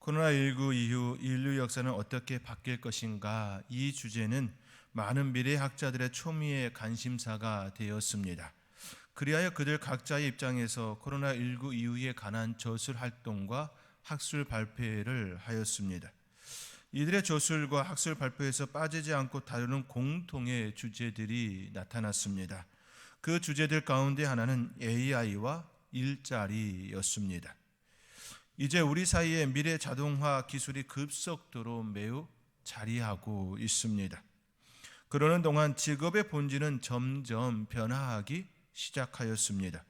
코로나19 이후 인류 역사는 어떻게 바뀔 것인가? 이 주제는 많은 미래학자들의 초미의 관심사가 되었습니다. 그리하여 그들 각자의 입장에서 코로나19 이후에 관한 저술 활동과 학술 발표를 하였습니다. 이들의 저술과 학술 발표에서 빠지지 않고 다루는 공통의 주제들이 나타났습니다. 그 주제들 가운데 하나는 AI와 일자리였습니다. 이제 우리 사이에 미래 자동화 기술이 급속도로 매우 자리하고 있습니다. 그러는 동안 직업의 본질은 점점 변화하기 시작하였습니다.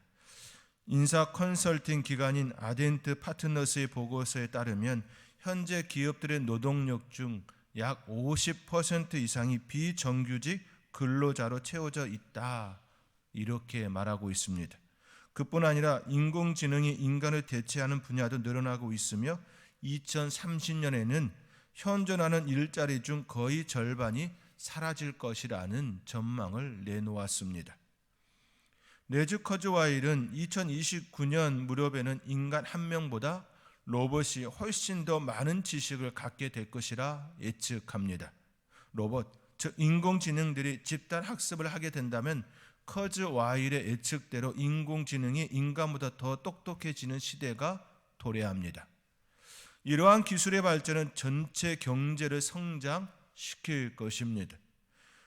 인사 컨설팅 기관인 아덴트 파트너스의 보고서에 따르면 현재 기업들의 노동력 중 약 50% 이상이 비정규직 근로자로 채워져 있다, 이렇게 말하고 있습니다. 그뿐 아니라 인공지능이 인간을 대체하는 분야도 늘어나고 있으며 2030년에는 현존하는 일자리 중 거의 절반이 사라질 것이라는 전망을 내놓았습니다. 레즈 커즈와일은 2029년 무렵에는 인간 한 명보다 로봇이 훨씬 더 많은 지식을 갖게 될 것이라 예측합니다. 로봇, 즉 인공지능들이 집단 학습을 하게 된다면 커즈와일의 예측대로 인공지능이 인간보다 더 똑똑해지는 시대가 도래합니다. 이러한 기술의 발전은 전체 경제를 성장시킬 것입니다.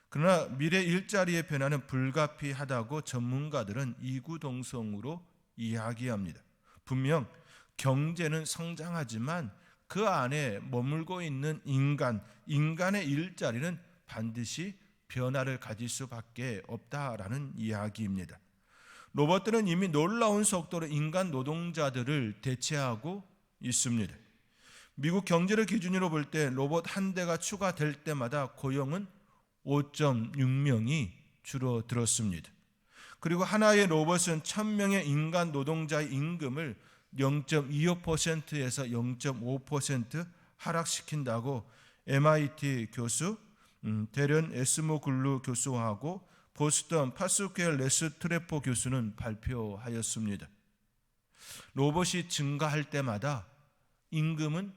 그러나 미래 일자리의 변화는 불가피하다고 전문가들은 이구동성으로 이야기합니다. 분명 경제는 성장하지만 그 안에 머물고 있는 인간의 일자리는 반드시 변화를 가질 수밖에 없다라는 이야기입니다. 로봇들은 이미 놀라운 속도로 인간 노동자들을 대체하고 있습니다. 미국 경제를 기준으로 볼 때 로봇 한 대가 추가될 때마다 고용은 5.6명이 줄어들었습니다. 그리고 하나의 로봇은 1000명의 인간 노동자의 임금을 0.25%에서 0.5% 하락시킨다고 MIT 교수 데런 에스모글루 교수하고 보스턴 파스퀘어 레스트레포 교수는 발표하였습니다. 로봇이 증가할 때마다 임금은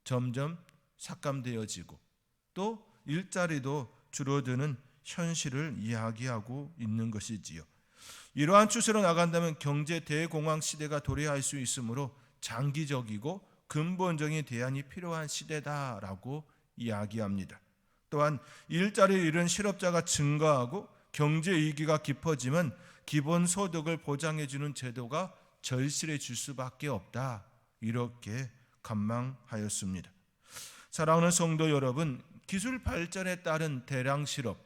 점점 삭감되어지고 또 일자리도 줄어드는 현실을 이야기하고 있는 것이지요. 이러한 추세로 나간다면 경제 대공황 시대가 도래할 수 있으므로 장기적이고 근본적인 대안이 필요한 시대다라고 이야기합니다. 또한 일자리를 잃은 실업자가 증가하고 경제 위기가 깊어지면 기본소득을 보장해주는 제도가 절실해질 수밖에 없다, 이렇게 관망하였습니다. 사랑하는 성도 여러분, 기술 발전에 따른 대량 실업,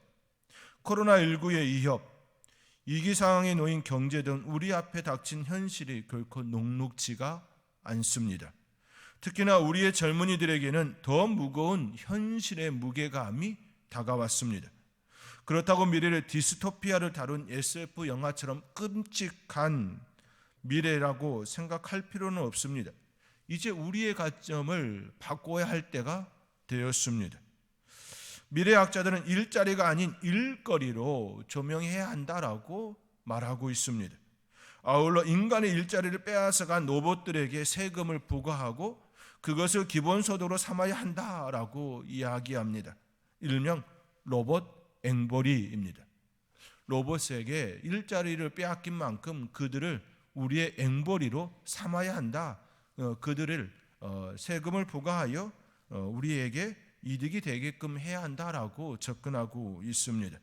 코로나19의 위협, 위기 상황에 놓인 경제 등 우리 앞에 닥친 현실이 결코 녹록지가 않습니다. 특히나 우리의 젊은이들에게는 더 무거운 현실의 무게감이 다가왔습니다. 그렇다고 미래를 디스토피아를 다룬 SF 영화처럼 끔찍한 미래라고 생각할 필요는 없습니다. 이제 우리의 관점을 바꿔야 할 때가 되었습니다. 미래학자들은 일자리가 아닌 일거리로 조명해야 한다라고 말하고 있습니다. 아울러 인간의 일자리를 빼앗아간 로봇들에게 세금을 부과하고 그것을 기본소득으로 삼아야 한다라고 이야기합니다. 일명 로봇 앵벌이입니다. 로봇에게 일자리를 빼앗긴 만큼 그들을 우리의 앵벌이로 삼아야 한다. 그들을 세금을 부과하여 우리에게 이득이 되게끔 해야 한다라고 접근하고 있습니다.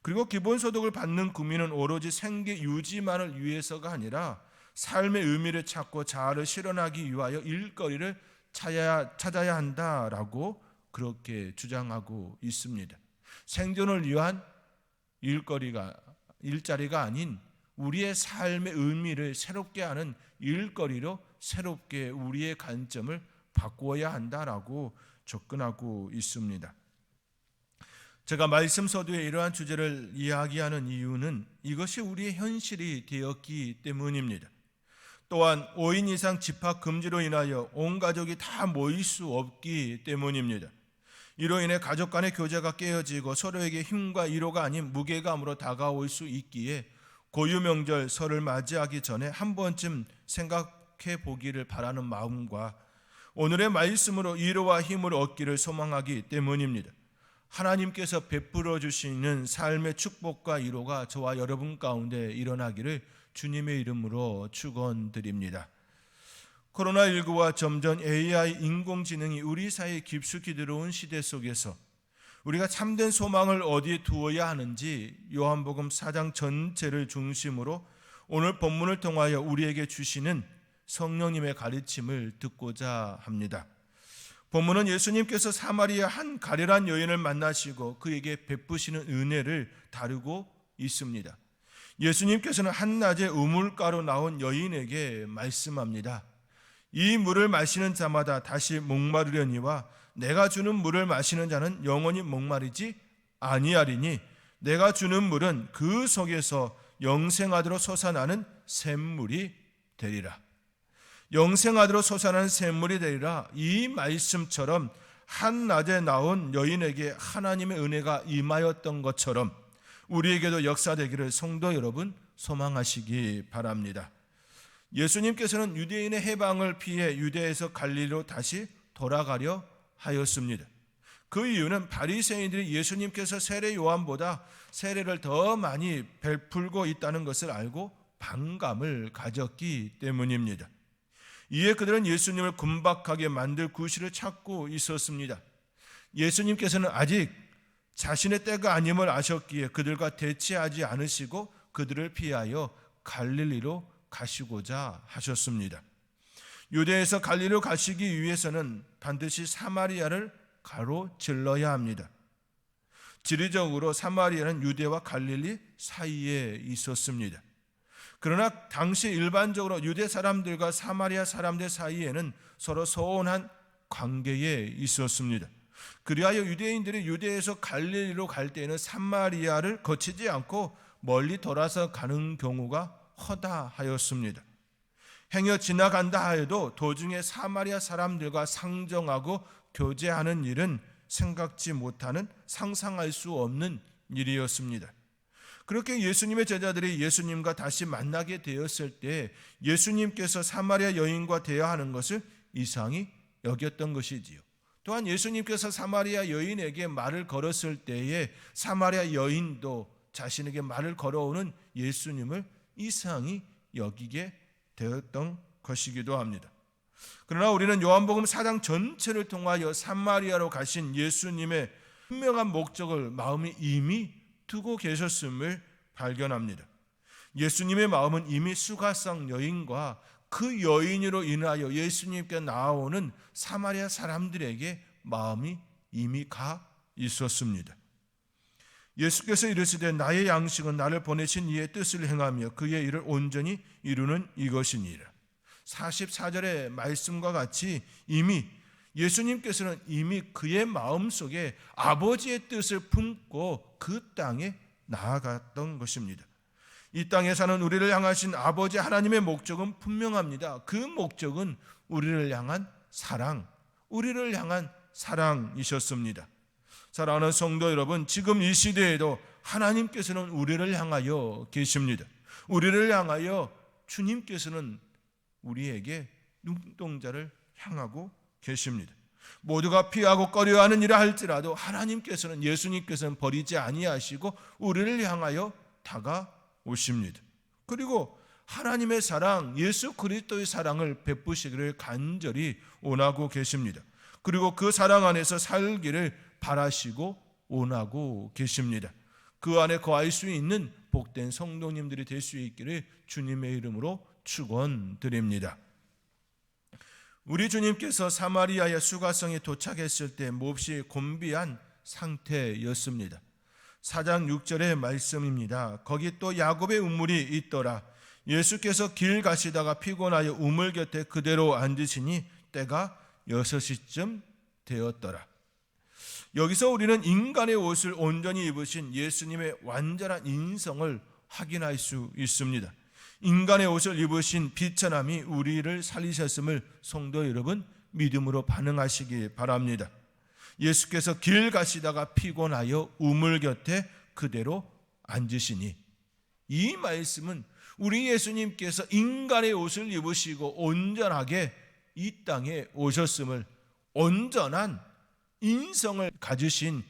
그리고 기본소득을 받는 국민은 오로지 생계 유지만을 위해서가 아니라 삶의 의미를 찾고 자아를 실현하기 위하여 일거리를 찾아야 한다라고 그렇게 주장하고 있습니다. 생존을 위한 일자리가 아닌 우리의 삶의 의미를 새롭게 하는 일거리로 새롭게 우리의 관점을 바꾸어야 한다라고 접근하고 있습니다. 제가 말씀 서두에 이러한 주제를 이야기하는 이유는 이것이 우리의 현실이 되었기 때문입니다. 또한 5인 이상 집합 금지로 인하여 온 가족이 다 모일 수 없기 때문입니다. 이로 인해 가족 간의 교제가 깨어지고 서로에게 힘과 위로가 아닌 무게감으로 다가올 수 있기에 고유 명절 설을 맞이하기 전에 한 번쯤 생각해 보기를 바라는 마음과 오늘의 말씀으로 위로와 힘을 얻기를 소망하기 때문입니다. 하나님께서 베풀어 주시는 삶의 축복과 위로가 저와 여러분 가운데 일어나기를 주님의 이름으로 축원드립니다. 코로나19와 점점 AI 인공지능이 우리 사이에 깊숙이 들어온 시대 속에서 우리가 참된 소망을 어디에 두어야 하는지 요한복음 4장 전체를 중심으로 오늘 본문을 통하여 우리에게 주시는 성령님의 가르침을 듣고자 합니다. 본문은 예수님께서 사마리아 한 가련한 여인을 만나시고 그에게 베푸시는 은혜를 다루고 있습니다. 예수님께서는 한낮에 우물가로 나온 여인에게 말씀합니다. 이 물을 마시는 자마다 다시 목마르려니와 내가 주는 물을 마시는 자는 영원히 목마르지 아니하리니 내가 주는 물은 그 속에서 영생하도록 솟아나는 샘물이 되리라. 영생하도록 솟아나는 샘물이 되리라. 이 말씀처럼 한낮에 나온 여인에게 하나님의 은혜가 임하였던 것처럼 우리에게도 역사되기를 성도 여러분 소망하시기 바랍니다. 예수님께서는 유대인의 해방을 피해 유대에서 갈릴리로 다시 돌아가려 하였습니다. 그 이유는 바리새인들이 예수님께서 세례 요한보다 세례를 더 많이 베풀고 있다는 것을 알고 반감을 가졌기 때문입니다. 이에 그들은 예수님을 군박하게 만들 구실을 찾고 있었습니다. 예수님께서는 아직 자신의 때가 아님을 아셨기에 그들과 대치하지 않으시고 그들을 피하여 갈릴리로 가시고자 하셨습니다. 유대에서 갈릴리로 가시기 위해서는 반드시 사마리아를 가로질러야 합니다. 지리적으로 사마리아는 유대와 갈릴리 사이에 있었습니다. 그러나 당시 일반적으로 유대 사람들과 사마리아 사람들 사이에는 서로 소원한 관계에 있었습니다. 그리하여 유대인들이 유대에서 갈릴리로 갈 때에는 사마리아를 거치지 않고 멀리 돌아서 가는 경우가 허다하였습니다. 행여 지나간다 하여도 도중에 사마리아 사람들과 상정하고 교제하는 일은 생각지 못하는 상상할 수 없는 일이었습니다. 그렇게 예수님의 제자들이 예수님과 다시 만나게 되었을 때 예수님께서 사마리아 여인과 대화하는 것을 이상히 여겼던 것이지요. 또한 예수님께서 사마리아 여인에게 말을 걸었을 때에 사마리아 여인도 자신에게 말을 걸어오는 예수님을 이상히 여기게 되었던 것이기도 합니다. 그러나 우리는 요한복음 4장 전체를 통하여 사마리아로 가신 예수님의 분명한 목적을 마음에 이미 두고 계셨음을 발견합니다. 예수님의 마음은 이미 수가성 여인과 그 여인으로 인하여 예수님께 나아오는 사마리아 사람들에게 마음이 이미 가 있었습니다. 예수께서 이르시되 나의 양식은 나를 보내신 이의 뜻을 행하며 그의 일을 온전히 이루는 이것이니라. 44절의 말씀과 같이 이미 예수님께서는 이미 그의 마음속에 아버지의 뜻을 품고 그 땅에 나아갔던 것입니다. 이 땅에 사는 우리를 향하신 아버지 하나님의 목적은 분명합니다. 그 목적은 우리를 향한 사랑, 우리를 향한 사랑이셨습니다. 사랑하는 성도 여러분, 지금 이 시대에도 하나님께서는 우리를 향하여 계십니다. 우리를 향하여 주님께서는 우리에게 눈동자를 향하고 계십니다. 모두가 피하고 꺼려하는 일을 할지라도 하나님께서는 예수님께서는 버리지 아니하시고 우리를 향하여 다가오십니다. 그리고 하나님의 사랑, 예수 그리스도의 사랑을 베푸시기를 간절히 원하고 계십니다. 그리고 그 사랑 안에서 살기를 바라시고 원하고 계십니다. 그 안에 거할 수 있는 복된 성도님들이 될 수 있기를 주님의 이름으로 축원드립니다. 우리 주님께서 사마리아의 수가성에 도착했을 때 몹시 곤비한 상태였습니다. 4장 6절의 말씀입니다. 거기 또 야곱의 우물이 있더라. 예수께서 길 가시다가 피곤하여 우물 곁에 그대로 앉으시니 때가 6시쯤 되었더라. 여기서 우리는 인간의 옷을 온전히 입으신 예수님의 완전한 인성을 확인할 수 있습니다. 인간의 옷을 입으신 비천함이 우리를 살리셨음을 성도 여러분 믿음으로 반응하시기 바랍니다. 예수께서 길 가시다가 피곤하여 우물 곁에 그대로 앉으시니, 이 말씀은 우리 예수님께서 인간의 옷을 입으시고 온전하게 이 땅에 오셨음을, 온전한 인성을 가지신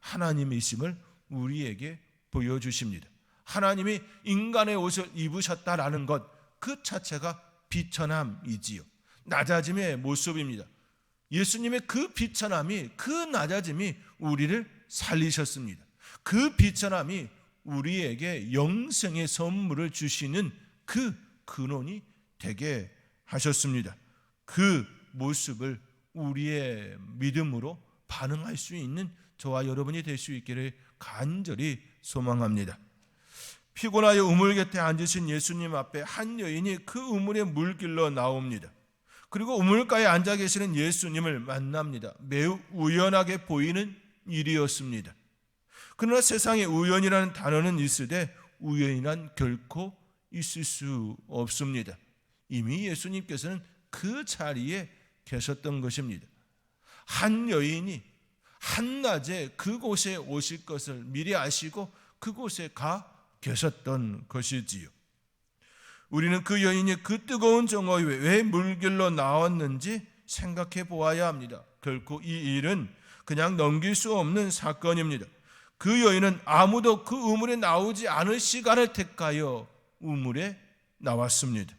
하나님이심을 우리에게 보여주십니다. 하나님이 인간의 옷을 입으셨다라는 것 그 자체가 비천함이지요. 낮아짐의 모습입니다. 예수님의 그 비천함이, 그 낮아짐이 우리를 살리셨습니다. 그 비천함이 우리에게 영생의 선물을 주시는 그 근원이 되게 하셨습니다. 그 모습을 우리의 믿음으로 반응할 수 있는 저와 여러분이 될 수 있기를 간절히 소망합니다. 피곤하여 우물 곁에 앉으신 예수님 앞에 한 여인이 그 우물에 물길로 나옵니다. 그리고 우물가에 앉아 계시는 예수님을 만납니다. 매우 우연하게 보이는 일이었습니다. 그러나 세상에 우연이라는 단어는 있으되 우연이란 결코 있을 수 없습니다. 이미 예수님께서는 그 자리에 계셨던 것입니다. 한 여인이 한낮에 그곳에 오실 것을 미리 아시고 그곳에 가 계셨던 것이지요. 우리는 그 여인이 그 뜨거운 정오에 왜 물길로 나왔는지 생각해 보아야 합니다. 결코 이 일은 그냥 넘길 수 없는 사건입니다. 그 여인은 아무도 그 우물에 나오지 않을 시간을 택하여 우물에 나왔습니다.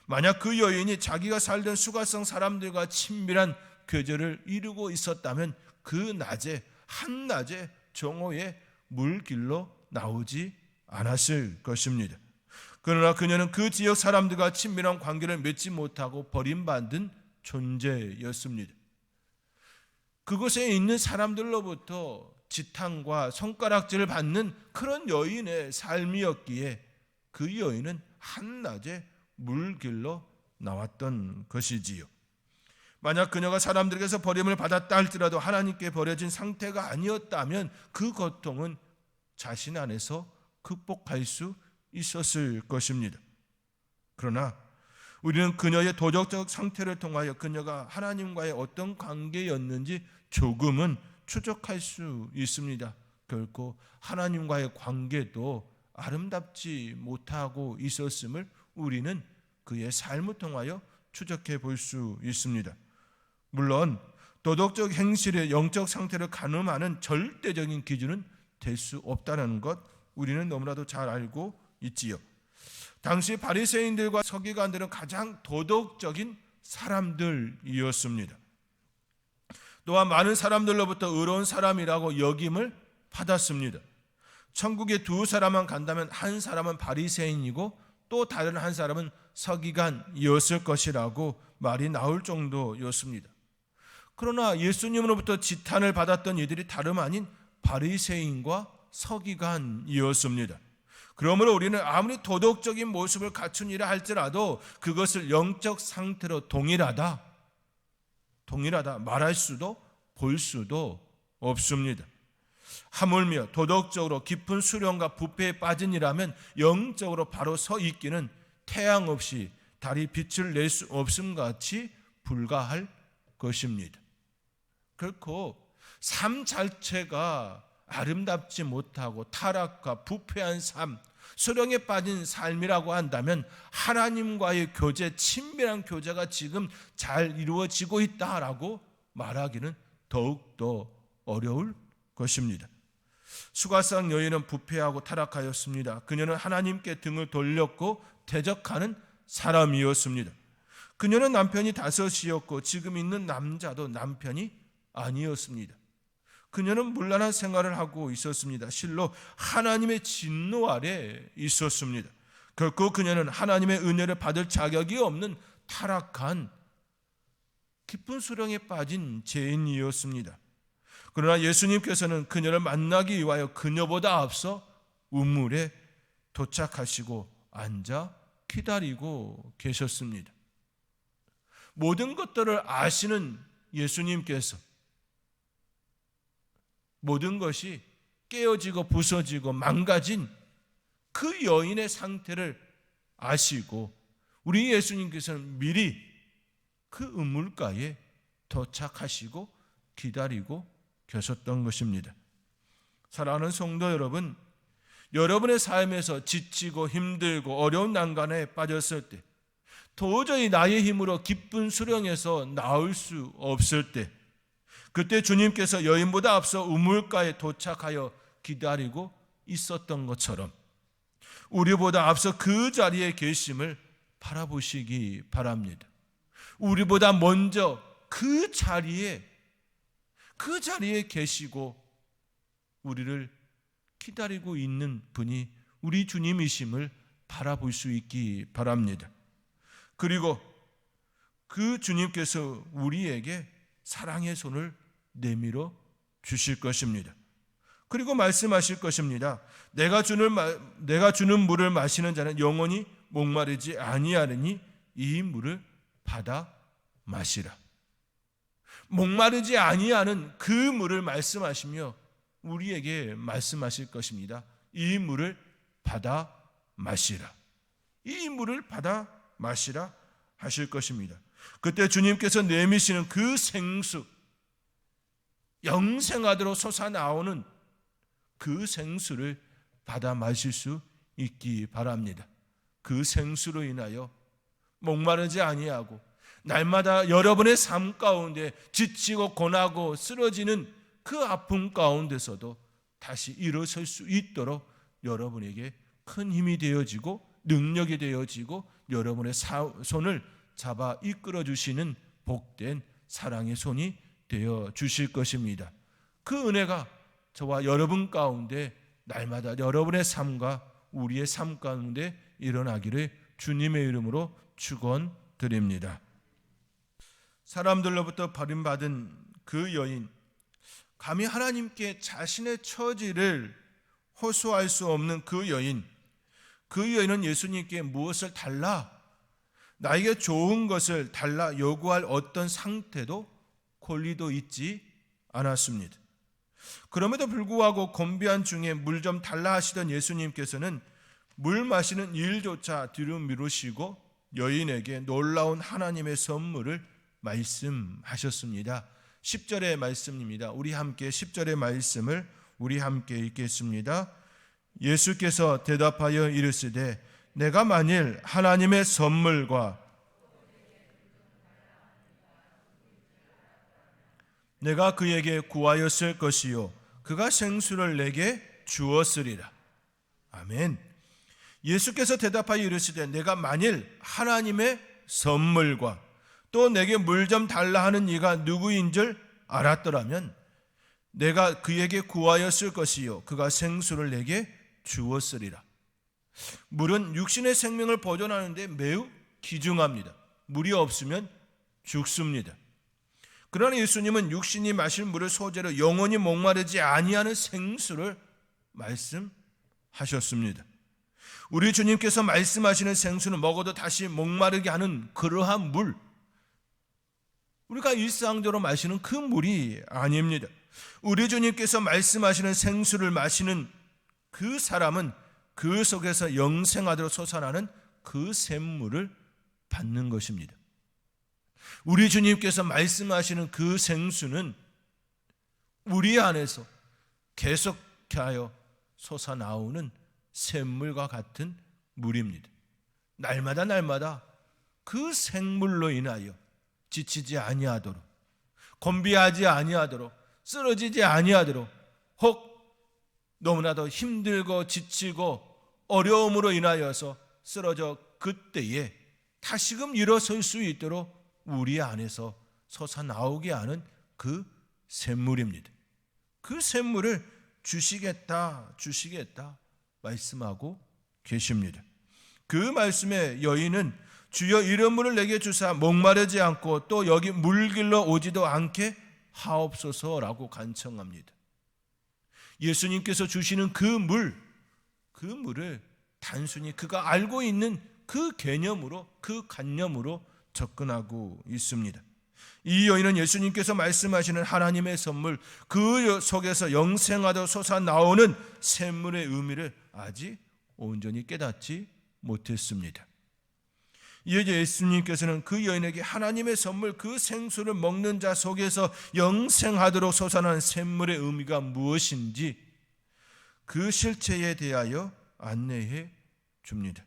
만약 그 여인이 자기가 살던 수가성 사람들과 친밀한 교제를 이루고 있었다면 그 낮에, 한낮에 정오에 물길로 나오지 않았을 것입니다. 그러나 그녀는 그 지역 사람들과 친밀한 관계를 맺지 못하고 버림받은 존재였습니다. 그곳에 있는 사람들로부터 지탄과 손가락질을 받는 그런 여인의 삶이었기에 그 여인은 한낮에 물길로 나왔던 것이지요. 만약 그녀가 사람들에게서 버림을 받았다 할지라도 하나님께 버려진 상태가 아니었다면 그 고통은 자신 안에서 극복할 수 있었을 것입니다. 그러나 우리는 그녀의 도덕적 상태를 통하여 그녀가 하나님과의 어떤 관계였는지 조금은 추적할 수 있습니다. 결코 하나님과의 관계도 아름답지 못하고 있었음을 우리는 그의 삶을 통하여 추적해 볼 수 있습니다. 물론 도덕적 행실의 영적 상태를 가늠하는 절대적인 기준은 될 수 없다는 것 우리는 너무나도 잘 알고 있지요. 당시 바리새인들과 서기관들은 가장 도덕적인 사람들이었습니다. 또한 많은 사람들로부터 의로운 사람이라고 여김을 받았습니다. 천국에 두 사람만 간다면 한 사람은 바리새인이고 또 다른 한 사람은 서기관이었을 것이라고 말이 나올 정도였습니다. 그러나 예수님으로부터 지탄을 받았던 이들이 다름 아닌 바리새인과 서기관이었습니다. 그러므로 우리는 아무리 도덕적인 모습을 갖춘 이라 할지라도 그것을 영적 상태로 동일하다 말할 수도 볼 수도 없습니다. 하물며 도덕적으로 깊은 수련과 부패에 빠진 이라면 영적으로 바로 서 있기는 태양 없이 달이 빛을 낼 수 없음 같이 불가할 것입니다. 결코 삶 자체가 아름답지 못하고 타락과 부패한 삶, 수렁에 빠진 삶이라고 한다면 하나님과의 교제, 친밀한 교제가 지금 잘 이루어지고 있다라고 말하기는 더욱더 어려울 것입니다. 수가성 여인은 부패하고 타락하였습니다. 그녀는 하나님께 등을 돌렸고 대적하는 사람이었습니다. 그녀는 남편이 5이었고 지금 있는 남자도 남편이 아니었습니다. 그녀는 문란한 생활을 하고 있었습니다. 실로 하나님의 진노 아래 있었습니다. 결코 그녀는 하나님의 은혜를 받을 자격이 없는 타락한 깊은 수렁에 빠진 죄인이었습니다. 그러나 예수님께서는 그녀를 만나기 위하여 그녀보다 앞서 우물에 도착하시고 앉아 기다리고 계셨습니다. 모든 것들을 아시는 예수님께서 모든 것이 깨어지고 부서지고 망가진 그 여인의 상태를 아시고 우리 예수님께서는 미리 그 우물가에 도착하시고 기다리고 계셨던 것입니다. 사랑하는 성도 여러분, 여러분의 삶에서 지치고 힘들고 어려운 난관에 빠졌을 때, 도저히 나의 힘으로 기쁜 수령에서 나올 수 없을 때, 그때 주님께서 여인보다 앞서 우물가에 도착하여 기다리고 있었던 것처럼 우리보다 앞서 그 자리에 계심을 바라보시기 바랍니다. 우리보다 먼저 그 자리에 계시고 우리를 기다리고 있는 분이 우리 주님이심을 바라볼 수 있기 바랍니다. 그리고 그 주님께서 우리에게 사랑의 손을 내밀어 주실 것입니다. 그리고 말씀하실 것입니다. 내가 주는 물을 마시는 자는 영원히 목마르지 아니하리니 이 물을 받아 마시라. 목마르지 아니하는 그 물을 말씀하시며 우리에게 말씀하실 것입니다. 이 물을 받아 마시라. 이 물을 받아 마시라 하실 것입니다. 그때 주님께서 내미시는 그 생수, 영생하도록 솟아나오는 그 생수를 받아 마실 수 있기 바랍니다. 그 생수로 인하여 목마르지 아니하고 날마다 여러분의 삶 가운데 지치고 고나고 쓰러지는 그 아픔 가운데서도 다시 일어설 수 있도록 여러분에게 큰 힘이 되어지고 능력이 되어지고 여러분의 손을 잡아 이끌어 주시는 복된 사랑의 손이 되어 주실 것입니다. 그 은혜가 저와 여러분 가운데 날마다 여러분의 삶과 우리의 삶 가운데 일어나기를 주님의 이름으로 축원드립니다. 사람들로부터 버림받은 그 여인, 감히 하나님께 자신의 처지를 호소할 수 없는 그 여인은 예수님께 무엇을 달라, 나에게 좋은 것을 달라 요구할 어떤 상태도 권리도 있지 않았습니다. 그럼에도 불구하고 곤비한 중에 물 좀 달라 하시던 예수님께서는 물 마시는 일조차 뒤로 미루시고 여인에게 놀라운 하나님의 선물을 말씀하셨습니다. 10절의 말씀입니다. 우리 함께 10절의 말씀을 우리 함께 읽겠습니다. 예수께서 대답하여 이르시되 내가 만일 하나님의 선물과 내가 그에게 구하였을 것이요 그가 생수를 내게 주었으리라. 아멘. 예수께서 대답하여 이르시되 내가 만일 하나님의 선물과 또 내게 물 좀 달라 하는 이가 누구인 줄 알았더라면 내가 그에게 구하였을 것이요 그가 생수를 내게 주었으리라. 물은 육신의 생명을 보존하는 데 매우 귀중합니다. 물이 없으면 죽습니다. 그러나 예수님은 육신이 마실 물을 소재로 영원히 목마르지 아니하는 생수를 말씀하셨습니다. 우리 주님께서 말씀하시는 생수는 먹어도 다시 목마르게 하는 그러한 물, 우리가 일상적으로 마시는 그 물이 아닙니다. 우리 주님께서 말씀하시는 생수를 마시는 그 사람은 그 속에서 영생하도록 솟아나는 그 샘물을 받는 것입니다. 우리 주님께서 말씀하시는 그 생수는 우리 안에서 계속하여 솟아나오는 샘물과 같은 물입니다. 날마다 그 생물로 인하여 지치지 아니하도록, 곤비하지 아니하도록, 쓰러지지 아니하도록, 혹 너무나도 힘들고 지치고 어려움으로 인하여서 쓰러져 그때에 다시금 일어설 수 있도록 우리 안에서 솟아나오게 하는 그 샘물입니다. 그 샘물을 주시겠다 말씀하고 계십니다. 그 말씀에 여인은 주여 이런 물을 내게 주사 목마르지 않고 또 여기 물길러 오지도 않게 하옵소서라고 간청합니다. 예수님께서 주시는 그 물을 단순히 그가 알고 있는 그 개념으로, 그 관념으로 접근하고 있습니다. 이 여인은 예수님께서 말씀하시는 하나님의 선물, 그 속에서 영생하도록 솟아나오는 샘물의 의미를 아직 온전히 깨닫지 못했습니다. 이에 예수님께서는 그 여인에게 하나님의 선물, 그 생수를 먹는 자 속에서 영생하도록 솟아나는 샘물의 의미가 무엇인지 그 실체에 대하여 안내해 줍니다.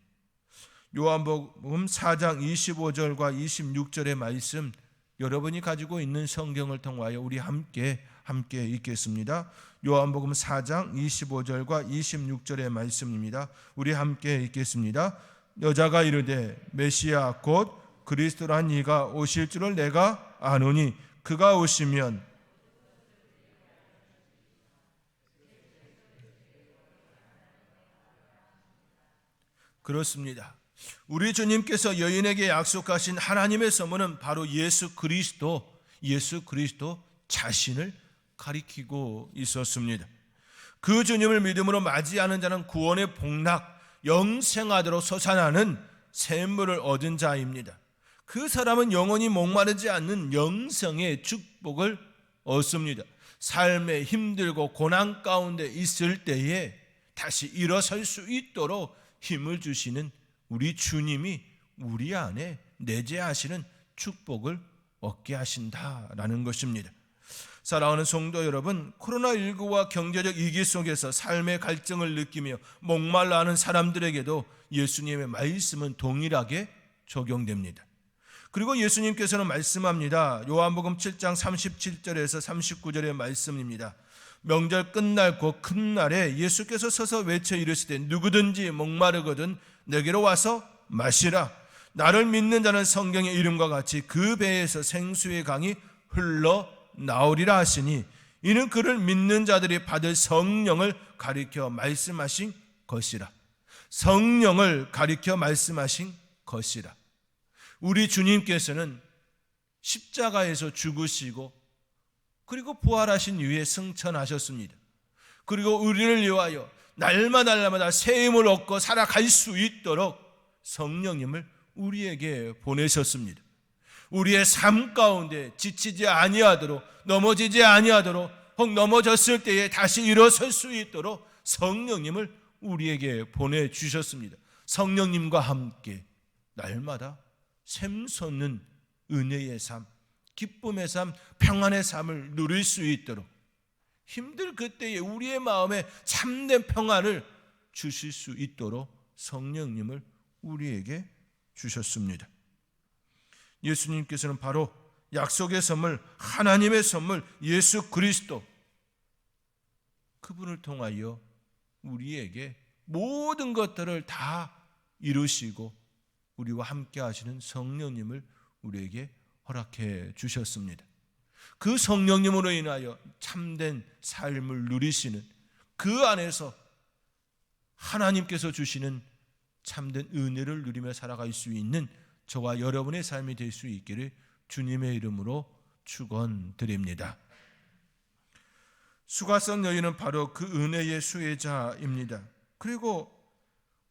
요한복음 4장 25절과 26절의 말씀, 여러분이 가지고 있는 성경을 통하여 우리 함께 읽겠습니다. 요한복음 4장 25절과 26절의 말씀입니다. 우리 함께 읽겠습니다. 여자가 이르되 메시아 곧 그리스도란 이가 오실 줄을 내가 아노니 그가 오시면 그렇습니다. 우리 주님께서 여인에게 약속하신 하나님의 선물은 바로 예수 그리스도 자신을 가리키고 있었습니다. 그 주님을 믿음으로 맞이하는 자는 구원의 복락, 영생하도록 솟아나는 샘물을 얻은 자입니다. 그 사람은 영원히 목마르지 않는 영생의 축복을 얻습니다. 삶에 힘들고 고난 가운데 있을 때에 다시 일어설 수 있도록 힘을 주시는 우리 주님이 우리 안에 내재하시는 축복을 얻게 하신다라는 것입니다. 사랑하는 성도 여러분, 코로나19와 경제적 위기 속에서 삶의 갈증을 느끼며 목말라 하는 사람들에게도 예수님의 말씀은 동일하게 적용됩니다. 그리고 예수님께서는 말씀합니다. 요한복음 7장 37절에서 39절의 말씀입니다. 명절 끝날 곧 큰 날에 예수께서 서서 외쳐 이르시되 누구든지 목마르거든 내게로 와서 마시라. 나를 믿는 자는 성경의 이름과 같이 그 배에서 생수의 강이 흘러 나오리라 하시니 이는 그를 믿는 자들이 받을 성령을 가리켜 말씀하신 것이라. 성령을 가리켜 말씀하신 것이라. 우리 주님께서는 십자가에서 죽으시고 그리고 부활하신 이후에 승천하셨습니다. 그리고 우리를 위하여 날마다 새 힘을 얻고 살아갈 수 있도록 성령님을 우리에게 보내셨습니다. 우리의 삶 가운데 지치지 아니하도록, 넘어지지 아니하도록, 혹 넘어졌을 때에 다시 일어설 수 있도록 성령님을 우리에게 보내주셨습니다. 성령님과 함께 날마다 샘솟는 은혜의 삶, 기쁨의 삶, 평안의 삶을 누릴 수 있도록 힘들 그때에 우리의 마음에 참된 평안을 주실 수 있도록 성령님을 우리에게 주셨습니다. 예수님께서는 바로 약속의 선물, 하나님의 선물 예수 그리스도, 그분을 통하여 우리에게 모든 것들을 다 이루시고 우리와 함께 하시는 성령님을 우리에게 허락해 주셨습니다. 그 성령님으로 인하여 참된 삶을 누리시는, 그 안에서 하나님께서 주시는 참된 은혜를 누리며 살아갈 수 있는 저와 여러분의 삶이 될 수 있기를 주님의 이름으로 축원드립니다. 수가성 여인은 바로 그 은혜의 수혜자입니다. 그리고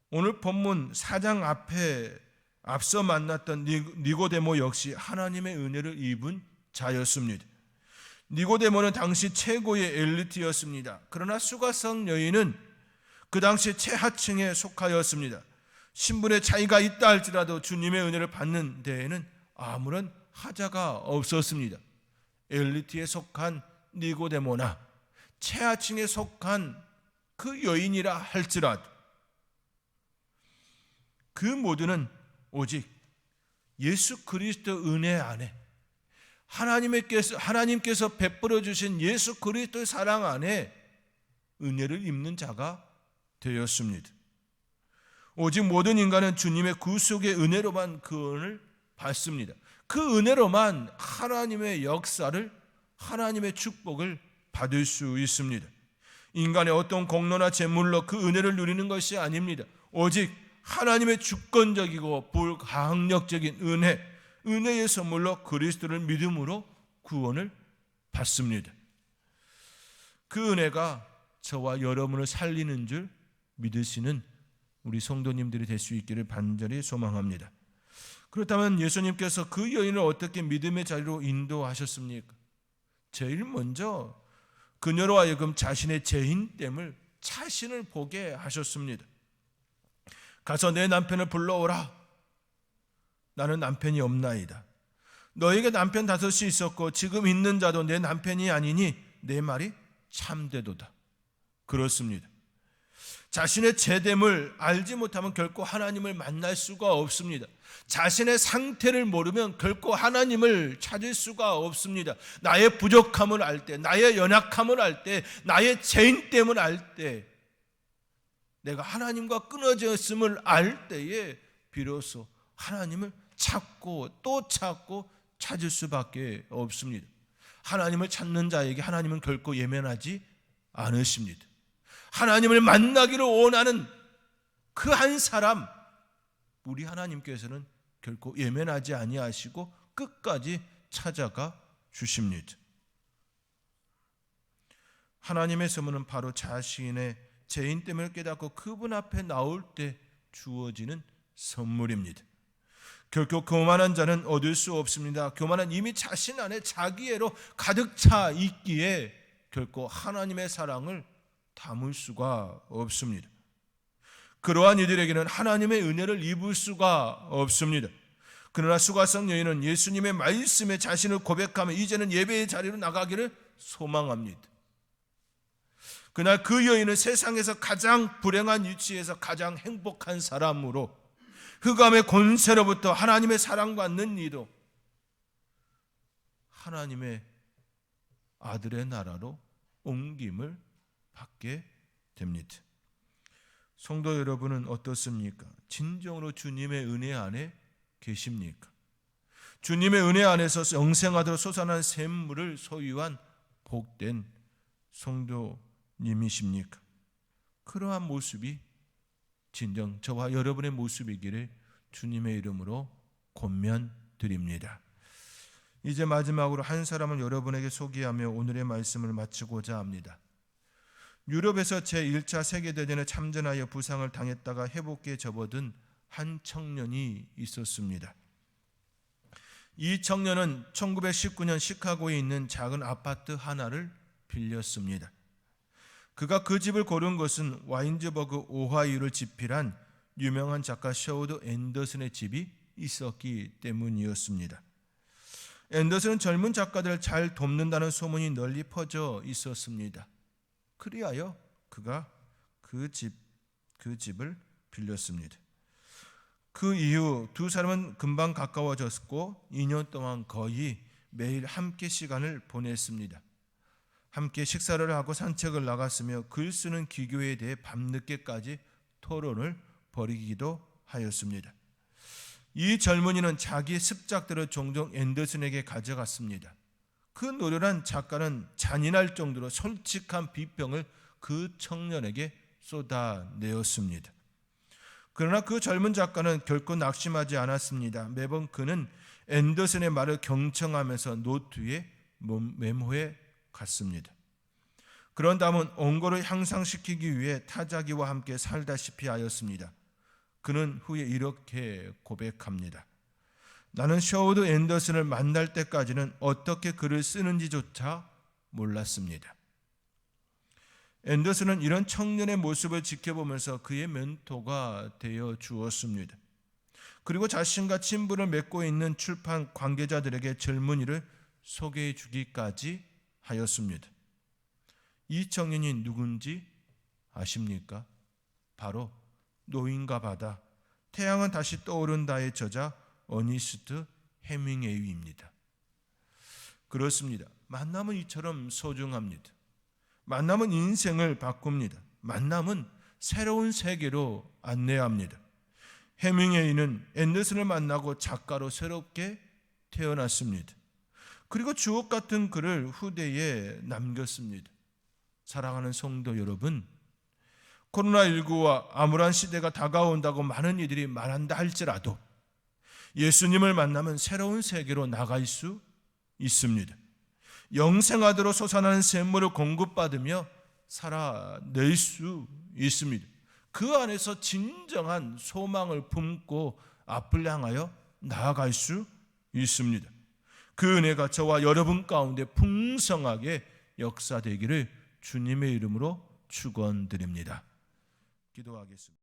오늘 본문 4장 앞에 앞서 만났던 니고데모 역시 하나님의 은혜를 입은 자였습니다. 니고데모는 당시 최고의 엘리트였습니다. 그러나 수가성 여인은 그 당시 최하층에 속하였습니다. 신분의 차이가 있다 할지라도 주님의 은혜를 받는 데에는 아무런 하자가 없었습니다. 엘리트에 속한 니고데모나 최하층에 속한 그 여인이라 할지라도 그 모두는 오직 예수 그리스도 은혜 안에 하나님께서 베풀어 주신 예수 그리스도의 사랑 안에 은혜를 입는 자가 되었습니다. 오직 모든 인간은 주님의 구속의 은혜로만 구원을 받습니다. 그 은혜로만 하나님의 역사를, 하나님의 축복을 받을 수 있습니다. 인간의 어떤 공로나 재물로 그 은혜를 누리는 것이 아닙니다. 오직 하나님의 주권적이고 불가항력적인 은혜의 선물로 그리스도를 믿음으로 구원을 받습니다. 그 은혜가 저와 여러분을 살리는 줄 믿으시는 우리 성도님들이 될 수 있기를 간절히 소망합니다. 그렇다면 예수님께서 그 여인을 어떻게 믿음의 자리로 인도하셨습니까? 제일 먼저 그녀로 하여금 자신의 죄인됨을 자신을 보게 하셨습니다. 가서 내 남편을 불러오라. 나는 남편이 없나이다. 너에게 남편 5이 있었고 지금 있는 자도 내 남편이 아니니 내 말이 참되도다. 그렇습니다. 자신의 죄됨을 알지 못하면 결코 하나님을 만날 수가 없습니다. 자신의 상태를 모르면 결코 하나님을 찾을 수가 없습니다. 나의 부족함을 알 때, 나의 연약함을 알 때, 나의 죄인됨을 알 때, 내가 하나님과 끊어졌음을 알 때에 비로소 하나님을 찾고 또 찾고 찾을 수밖에 없습니다. 하나님을 찾는 자에게 하나님은 결코 예면하지 않으십니다. 하나님을 만나기를 원하는 그 한 사람, 우리 하나님께서는 결코 예면하지 아니하시고 끝까지 찾아가 주십니다. 하나님의 선물은 바로 자신의 죄인됨을 깨닫고 그분 앞에 나올 때 주어지는 선물입니다. 결코 교만한 자는 얻을 수 없습니다. 교만은 이미 자신 안에 자기애로 가득 차 있기에 결코 하나님의 사랑을 담을 수가 없습니다. 그러한 이들에게는 하나님의 은혜를 입을 수가 없습니다. 그러나 수가성 여인은 예수님의 말씀에 자신을 고백하며 이제는 예배의 자리로 나가기를 소망합니다. 그날 그 여인은 세상에서 가장 불행한 위치에서 가장 행복한 사람으로 흑암의 권세로부터 하나님의 사랑받는 이도 하나님의 아들의 나라로 옮김을 받게 됩니다. 성도 여러분은 어떻습니까? 진정으로 주님의 은혜 안에 계십니까? 주님의 은혜 안에서 영생하도록 솟아난 샘물을 소유한 복된 성도님이십니까? 그러한 모습이 진정 저와 여러분의 모습이기를 주님의 이름으로 권면드립니다. 이제 마지막으로 한 사람을 여러분에게 소개하며 오늘의 말씀을 마치고자 합니다. 유럽에서 제1차 세계대전에 참전하여 부상을 당했다가 회복기에 접어든 한 청년이 있었습니다. 이 청년은 1919년 시카고에 있는 작은 아파트 하나를 빌렸습니다. 그가 그 집을 고른 것은 와인즈버그 오하이오를 집필한 유명한 작가 셔우드 앤더슨의 집이 있었기 때문이었습니다. 앤더슨은 젊은 작가들을 잘 돕는다는 소문이 널리 퍼져 있었습니다. 그리하여 그가 그 집을 빌렸습니다. 그 이후 두 사람은 금방 가까워졌고 2년 동안 거의 매일 함께 시간을 보냈습니다. 함께 식사를 하고 산책을 나갔으며 글 쓰는 기교에 대해 밤늦게까지 토론을 벌이기도 하였습니다. 이 젊은이는 자기의 습작들을 종종 앤더슨에게 가져갔습니다. 그 노련한 작가는 잔인할 정도로 솔직한 비평을 그 청년에게 쏟아내었습니다. 그러나 그 젊은 작가는 결코 낙심하지 않았습니다. 매번 그는 앤더슨의 말을 경청하면서 노트에 메모해 갔습니다. 그런 다음은 원고를 향상시키기 위해 타자기와 함께 살다시피 하였습니다. 그는 후에 이렇게 고백합니다. 나는 셔우드 앤더슨을 만날 때까지는 어떻게 글을 쓰는지조차 몰랐습니다. 앤더슨은 이런 청년의 모습을 지켜보면서 그의 멘토가 되어 주었습니다. 그리고 자신과 친분을 맺고 있는 출판 관계자들에게 젊은이를 소개해 주기까지 하였습니다. 이 청년이 누군지 아십니까? 바로 노인과 바다, 태양은 다시 떠오른다의 저자 어니스트 해밍웨이입니다. 그렇습니다. 만남은 이처럼 소중합니다. 만남은 인생을 바꿉니다. 만남은 새로운 세계로 안내합니다. 해밍웨이는 앤더슨을 만나고 작가로 새롭게 태어났습니다. 그리고 주옥 같은 글을 후대에 남겼습니다. 사랑하는 성도 여러분, 코로나19와 암울한 시대가 다가온다고 많은 이들이 말한다 할지라도 예수님을 만나면 새로운 세계로 나갈 수 있습니다. 영생하도록 솟아나는 샘물을 공급받으며 살아낼 수 있습니다. 그 안에서 진정한 소망을 품고 앞을 향하여 나아갈 수 있습니다. 그 은혜가 저와 여러분 가운데 풍성하게 역사되기를 주님의 이름으로 축원드립니다. 기도하겠습니다.